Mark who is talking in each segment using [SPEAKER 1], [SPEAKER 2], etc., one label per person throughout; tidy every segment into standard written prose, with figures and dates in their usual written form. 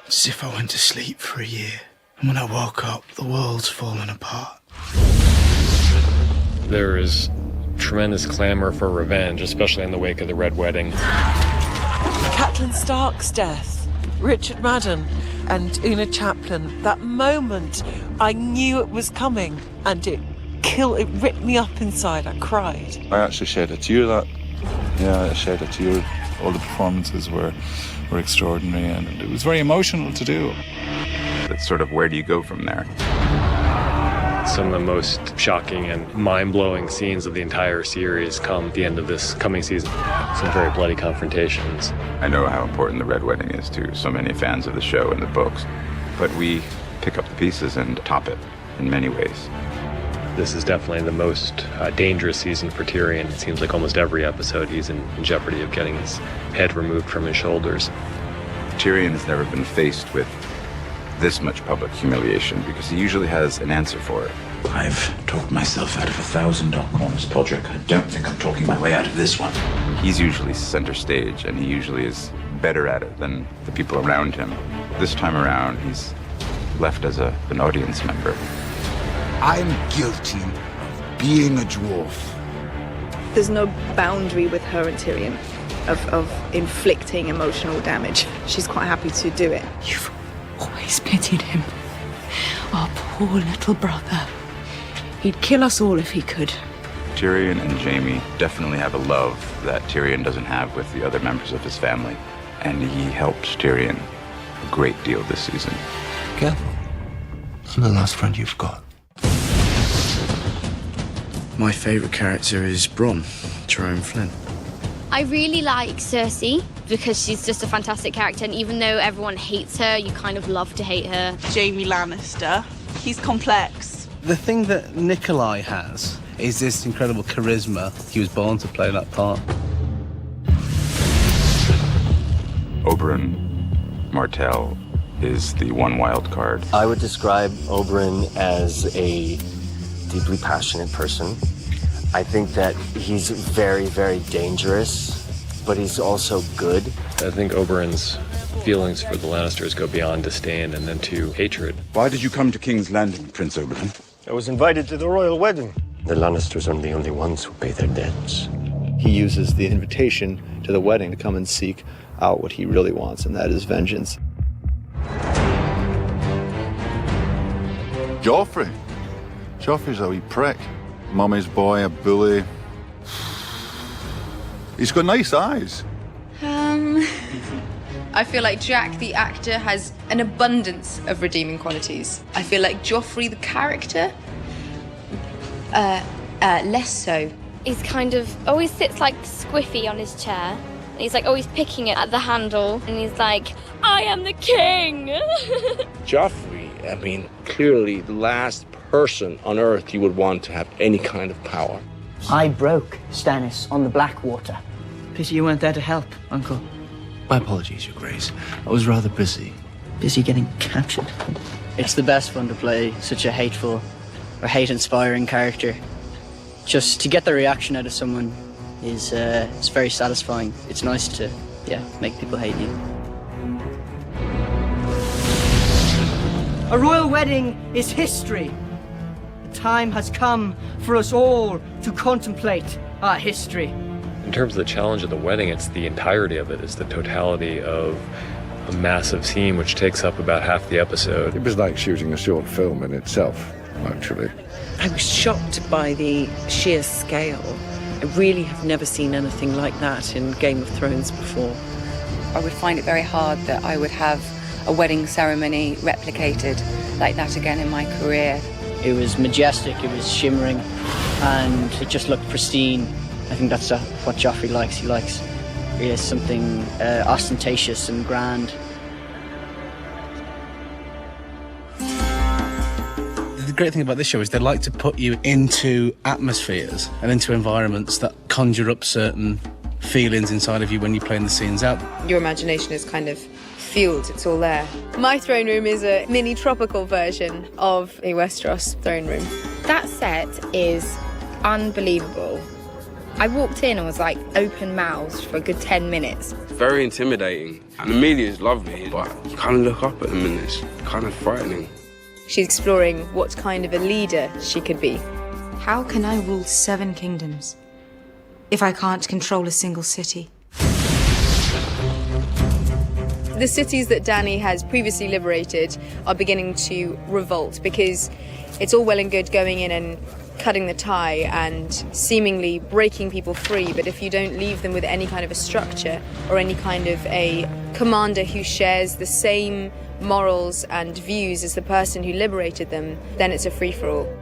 [SPEAKER 1] It's as if I went to sleep for a year, and when I woke up, the world's fallen apart.
[SPEAKER 2] There is tremendous clamor for revenge, especially in the wake of the Red Wedding.
[SPEAKER 3] Catelyn Stark's death, Richard Madden and Una Chaplin. That moment, I knew it was coming, and it ripped me up inside. I cried.
[SPEAKER 4] I actually shed a tear I shed a tear. All the performances were extraordinary, and it was very emotional to do.
[SPEAKER 5] It's sort of, where do you go from there?
[SPEAKER 2] Some of the most shocking and mind-blowing scenes of the entire series come at the end of this coming season. Some very bloody confrontations.
[SPEAKER 5] I know how important the Red Wedding is to so many fans of the show and the books, but we pick up the pieces and top it in many ways.
[SPEAKER 2] This is definitely the most dangerous season for Tyrion. It seems like almost every episode he's in jeopardy of getting his head removed from his shoulders.
[SPEAKER 5] Tyrion has never been faced with this much public humiliation because he usually has an answer for it.
[SPEAKER 6] I've talked myself out of 1,000 dark corners, Podrick. I don't think I'm talking my way out of this one.
[SPEAKER 5] He's usually center stage, and he usually is better at it than the people around him. This time around, he's left as an audience member.
[SPEAKER 1] I'm guilty of being a dwarf.
[SPEAKER 7] There's no boundary with her and Tyrion of inflicting emotional damage. She's quite happy to do it.
[SPEAKER 8] You've always pitied him. Our poor little brother. He'd kill us all if he could.
[SPEAKER 5] Tyrion and Jaime definitely have a love that Tyrion doesn't have with the other members of his family, and he helped Tyrion a great deal this season.
[SPEAKER 1] Careful. I'm the last friend you've got. My favourite character is Bronn, Jerome Flynn.
[SPEAKER 9] I really like Cersei because she's just a fantastic character, and even though everyone hates her, you kind of love to hate her.
[SPEAKER 7] Jaime Lannister. He's complex.
[SPEAKER 10] The thing that Nikolai has is this incredible charisma. He was born to play that part.
[SPEAKER 5] Oberyn Martell is the one wild card.
[SPEAKER 11] I would describe Oberyn as a deeply passionate person. I think that he's very, very dangerous, but he's also good.
[SPEAKER 2] I think Oberyn's feelings for the Lannisters go beyond disdain and then to hatred.
[SPEAKER 6] Why did you come to King's Landing, Prince Oberyn?
[SPEAKER 12] I was invited to the royal wedding.
[SPEAKER 11] The Lannisters are the only ones who pay their debts.
[SPEAKER 13] He uses the invitation to the wedding to come and seek out what he really wants, and that is vengeance.
[SPEAKER 4] Joffrey. Joffrey's a wee prick. Mummy's boy, a bully. He's got nice eyes.
[SPEAKER 14] I feel like Jack, the actor, has an abundance of redeeming qualities. I feel like Joffrey, the character, less so.
[SPEAKER 9] He's kind of always sits like squiffy on his chair. And he's like always picking it at the handle, and he's like, I am the king!
[SPEAKER 12] Joffrey, I mean, clearly the last person on Earth you would want to have any kind of power.
[SPEAKER 15] I broke Stannis on the Blackwater.
[SPEAKER 3] Pity you weren't there to help, Uncle.
[SPEAKER 1] My apologies, Your Grace. I was rather busy.
[SPEAKER 15] Busy getting captured.
[SPEAKER 16] It's the best fun to play such a hateful or hate-inspiring character. Just to get the reaction out of someone is it's very satisfying. It's nice to, make people hate you.
[SPEAKER 15] A royal wedding is history. The time has come for us all to contemplate our history.
[SPEAKER 2] In terms of the challenge of the wedding, it's the entirety of it. It's the totality of a massive scene which takes up about half the episode.
[SPEAKER 17] It was like shooting a short film in itself, actually.
[SPEAKER 3] I was shocked by the sheer scale. I really have never seen anything like that in Game of Thrones before.
[SPEAKER 14] I would find it very hard that I would have a wedding ceremony replicated like that again in my career.
[SPEAKER 16] It was majestic, it was shimmering, and it just looked pristine. I think that's what Joffrey likes. He likes really something ostentatious and grand.
[SPEAKER 10] The great thing about this show is they like to put you into atmospheres and into environments that conjure up certain feelings inside of you when you're playing the scenes out.
[SPEAKER 14] Your imagination is kind of fueled, it's all there. My throne room is a mini tropical version of a Westeros throne room. That set is unbelievable. I walked in and was like open-mouthed for a good 10 minutes.
[SPEAKER 18] Very intimidating. And Amelia's lovely, but you kind of look up at them and it's kind of frightening.
[SPEAKER 7] She's exploring what kind of a leader she could be.
[SPEAKER 8] How can I rule 7 kingdoms if I can't control a single city?
[SPEAKER 7] The cities that Dany has previously liberated are beginning to revolt because it's all well and good going in and cutting the tie and seemingly breaking people free, but if you don't leave them with any kind of a structure or any kind of a commander who shares the same morals and views as the person who liberated them, then it's a free-for-all.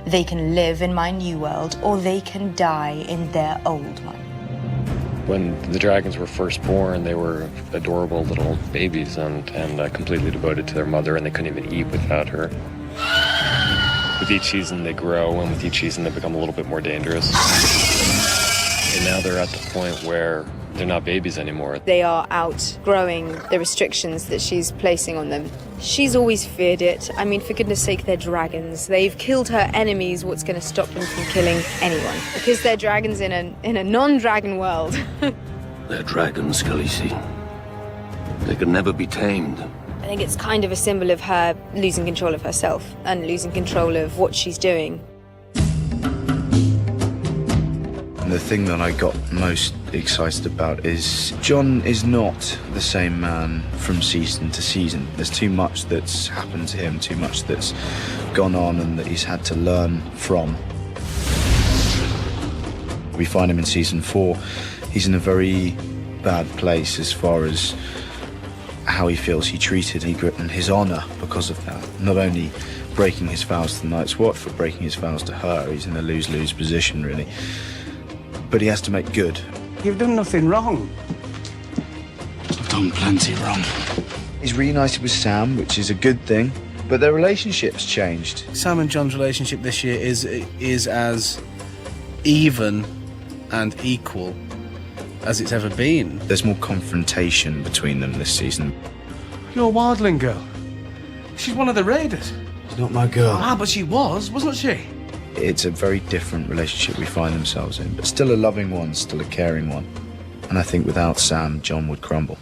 [SPEAKER 8] They can live in my new world, or they can die in their old one.
[SPEAKER 2] When the dragons were first born, they were adorable little babies and completely devoted to their mother, and they couldn't even eat without her. With each season they grow, and with each season they become a little bit more dangerous. And now they're at the point where they're not babies anymore.
[SPEAKER 7] They are outgrowing the restrictions that she's placing on them. She's always feared it. I mean, for goodness sake, they're dragons. They've killed her enemies. What's going to stop them from killing anyone? Because they're dragons in a non-dragon world.
[SPEAKER 19] They're dragons, Khaleesi. They can never be tamed.
[SPEAKER 7] I think it's kind of a symbol of her losing control of herself and losing control of what she's doing.
[SPEAKER 13] And the thing that I got most excited about is Jon is not the same man from season to season. There's too much that's happened to him, too much that's gone on and that he's had to learn from. We find him in season 4. He's in a very bad place as far as how he feels he treated Ygritte and his honour because of that. Not only breaking his vows to the Night's Watch, but breaking his vows to her. He's in a lose-lose position, really. But he has to make good.
[SPEAKER 20] You've done nothing wrong.
[SPEAKER 1] I've done plenty wrong.
[SPEAKER 13] He's reunited with Sam, which is a good thing, but their relationship's changed.
[SPEAKER 10] Sam and Jon's relationship this year is as even and equal as it's ever been.
[SPEAKER 13] There's more confrontation between them this season.
[SPEAKER 20] You're a wildling girl. She's one of the raiders.
[SPEAKER 1] She's not my girl.
[SPEAKER 20] Ah, but she was, wasn't she?
[SPEAKER 13] It's a very different relationship we find themselves in, but still a loving one, still a caring one. And I think without Sam, Jon would crumble.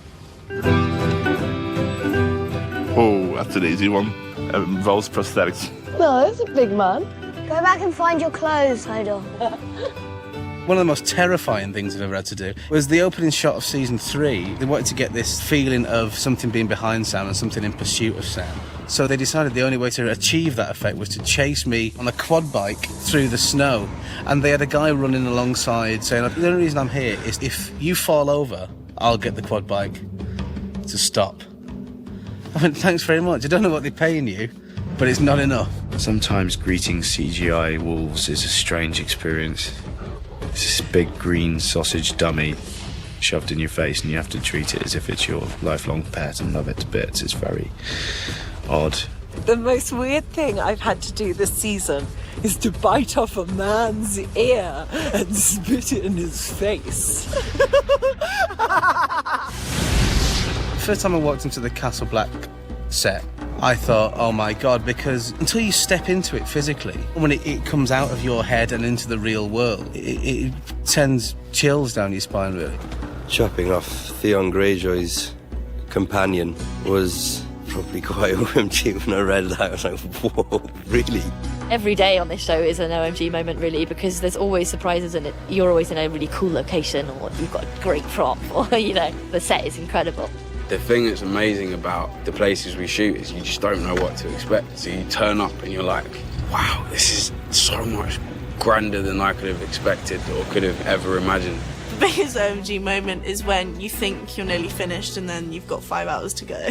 [SPEAKER 21] Oh, that's an easy one. Involves prosthetics.
[SPEAKER 22] No, that's a big man. Go back and find your clothes, Hodor.
[SPEAKER 10] One of the most terrifying things I've ever had to do was the opening shot of season 3. They wanted to get this feeling of something being behind Sam and something in pursuit of Sam. So they decided the only way to achieve that effect was to chase me on a quad bike through the snow. And they had a guy running alongside saying, the only reason I'm here is if you fall over, I'll get the quad bike to stop. I went, thanks very much. I don't know what they're paying you, but it's not enough.
[SPEAKER 13] Sometimes greeting CGI wolves is a strange experience. It's this big green sausage dummy shoved in your face and you have to treat it as if it's your lifelong pet and love it to bits. It's very odd.
[SPEAKER 3] The most weird thing I've had to do this season is to bite off a man's ear and spit it in his face.
[SPEAKER 10] First time I walked into the Castle Black set, I thought, oh my God, because until you step into it physically, when it comes out of your head and into the real world, it sends chills down your spine, really.
[SPEAKER 23] Chopping off Theon Greyjoy's companion was probably quite OMG when I read that. I was like, whoa, really?
[SPEAKER 24] Every day on this show is an OMG moment, really, because there's always surprises in it. You're always in a really cool location, or you've got a great prop, or, the set is incredible.
[SPEAKER 18] The thing that's amazing about the places we shoot is you just don't know what to expect. So you turn up and you're like, wow, this is so much grander than I could have expected or could have ever imagined.
[SPEAKER 25] The biggest OMG moment is when you think you're nearly finished and then you've got 5 hours to go.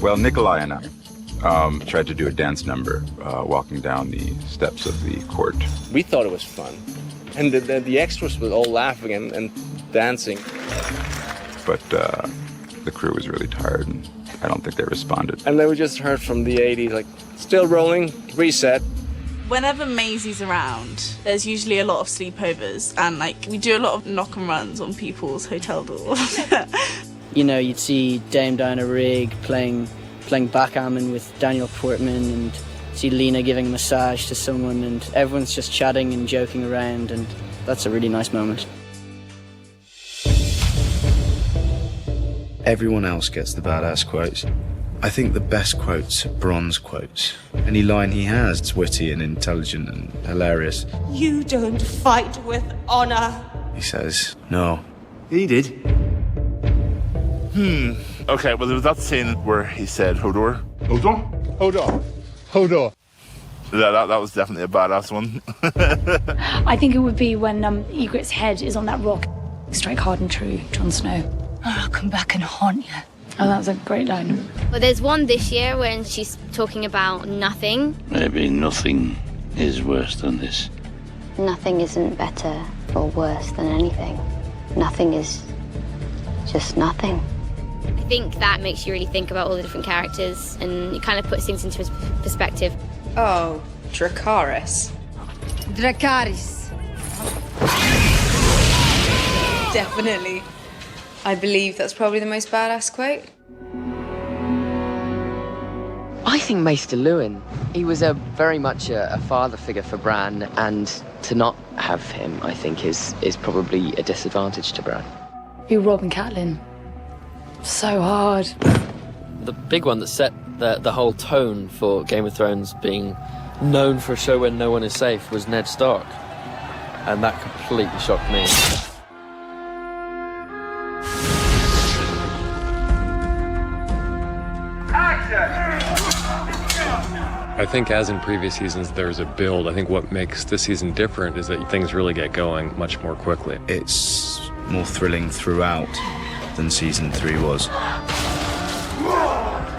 [SPEAKER 5] Well, Nikolai and I tried to do a dance number walking down the steps of the court.
[SPEAKER 12] We thought it was fun. And the extras were all laughing and dancing.
[SPEAKER 5] But the crew was really tired and I don't think they responded.
[SPEAKER 12] And then we just heard from the 80s, like, still rolling, reset.
[SPEAKER 25] Whenever Maisie's around, there's usually a lot of sleepovers, and we do a lot of knock and runs on people's hotel doors.
[SPEAKER 16] You'd see Dame Diana Rigg playing backgammon with Daniel Portman, and See Lena giving a massage to someone, and everyone's just chatting and joking around, and that's a really nice moment.
[SPEAKER 13] Everyone else gets the badass quotes. I think the best quotes are Bron's quotes. Any line he has is witty and intelligent and hilarious.
[SPEAKER 4] You don't fight with honor.
[SPEAKER 13] He says, no.
[SPEAKER 21] He did. Okay, well, there was that scene where he said, Hodor. Hodor? Hodor. Hodor. That was definitely a badass one.
[SPEAKER 8] I think it would be when Ygritte's head is on that rock. Strike hard and true, Jon Snow. I'll come back and haunt you. Oh, that was a great line.
[SPEAKER 22] Well, there's one this year when she's talking about nothing.
[SPEAKER 19] Maybe nothing is worse than this.
[SPEAKER 22] Nothing isn't better or worse than anything. Nothing is just nothing. I think that makes you really think about all the different characters, and it kind of puts things into perspective.
[SPEAKER 7] Oh, Dracarys.
[SPEAKER 22] Dracarys.
[SPEAKER 7] Definitely. I believe that's probably the most badass quote.
[SPEAKER 6] I think Maester Luwin. He was very much a father figure for Bran, and to not have him, I think, is probably a disadvantage to Bran.
[SPEAKER 8] You Robb and Catelyn. So hard.
[SPEAKER 9] The big one that set the whole tone for Game of Thrones being known for a show where no one is safe was Ned Stark. And that completely shocked me.
[SPEAKER 2] I think as in previous seasons, there's a build. I think what makes this season different is that things really get going much more quickly.
[SPEAKER 13] It's more thrilling throughout than season 3 was.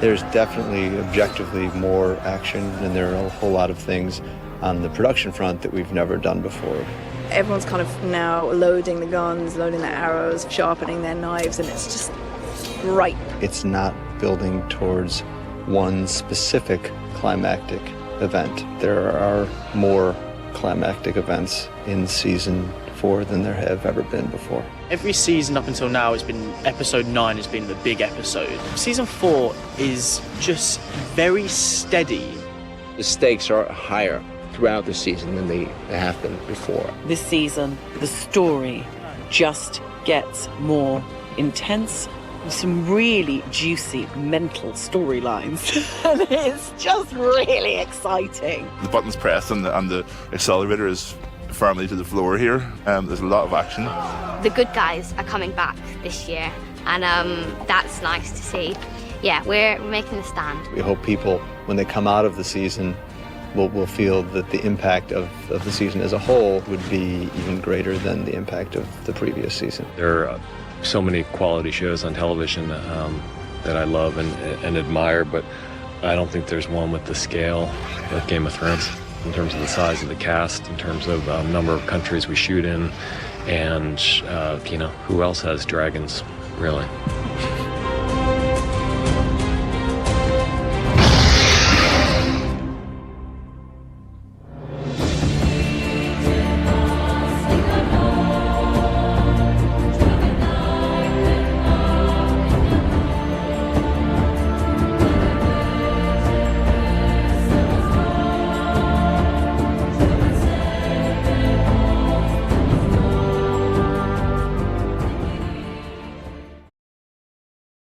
[SPEAKER 11] There's definitely objectively more action, and there are a whole lot of things on the production front that we've never done before.
[SPEAKER 15] Everyone's kind of now loading the guns, loading their arrows, sharpening their knives, and it's just ripe.
[SPEAKER 11] It's not building towards one specific climactic event. There are more climactic events in season 4 than there have ever been before.
[SPEAKER 16] Every season up until now has been, episode 9 has been the big episode. Season 4 is just very steady.
[SPEAKER 12] The stakes are higher throughout the season than they have been before.
[SPEAKER 3] This season, the story just gets more intense. Some really juicy mental storylines. And it's just really exciting.
[SPEAKER 21] The button's pressed and the accelerator is firmly to the floor here. There's a lot of action.
[SPEAKER 22] The good guys are coming back this year, and that's nice to see. Yeah, we're making a stand.
[SPEAKER 11] We hope people, when they come out of the season, will feel that the impact of the season as a whole would be even greater than the impact of the previous season.
[SPEAKER 2] There are so many quality shows on television that I love and admire, but I don't think there's one with the scale of Game of Thrones in terms of the size of the cast, in terms of number of countries we shoot in, and who else has dragons, really?